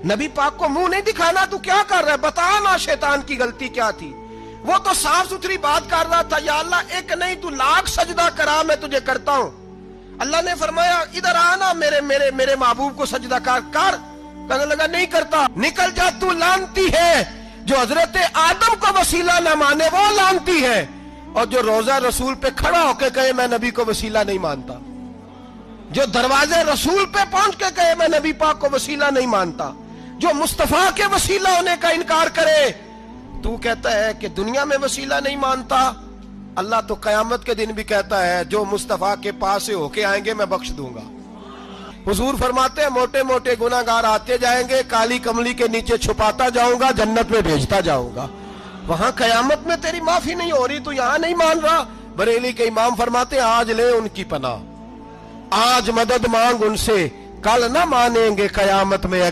نبی پاک کو منہ نہیں دکھانا، تو کیا کر رہا ہے؟ بتا نا شیطان کی غلطی کیا تھی۔ وہ تو صاف ستھری بات کر رہا تھا، یا اللہ ایک نہیں تو لاکھ سجدہ کرا میں تجھے کرتا ہوں۔ اللہ نے فرمایا ادھر آنا، میرے محبوب کو سجدہ کر۔ کہنے لگا نہیں کرتا۔ نکل جا، تو لانتی ہے۔ جو حضرت آدم کو وسیلہ نہ مانے وہ لانتی ہے، اور جو روضہ رسول پہ کھڑا ہو کے کہے میں نبی کو وسیلہ نہیں مانتا، جو دروازے رسول پہ پہنچ کے کہے میں نبی پاک کو وسیلہ نہیں مانتا، جو مصطفیٰ کے وسیلہ ہونے کا انکار کرے، تو کہتا ہے کہ دنیا میں وسیلہ نہیں مانتا۔ اللہ تو قیامت کے دن بھی کہتا ہے جو مصطفیٰ کے پاس سے ہو کے آئیں گے میں بخش دوں گا۔ حضور فرماتے ہیں موٹے موٹے گناہگار آتے جائیں گے، کالی کملی کے نیچے چھپاتا جاؤں گا، جنت میں بھیجتا جاؤں گا۔ وہاں قیامت میں تیری معافی نہیں ہو رہی، تو یہاں نہیں مان رہا۔ بریلی کے امام فرماتے ہیں آج لے ان کی پناہ، آج مدد مانگ ان سے، کل نہ مانیں گے قیامت میں۔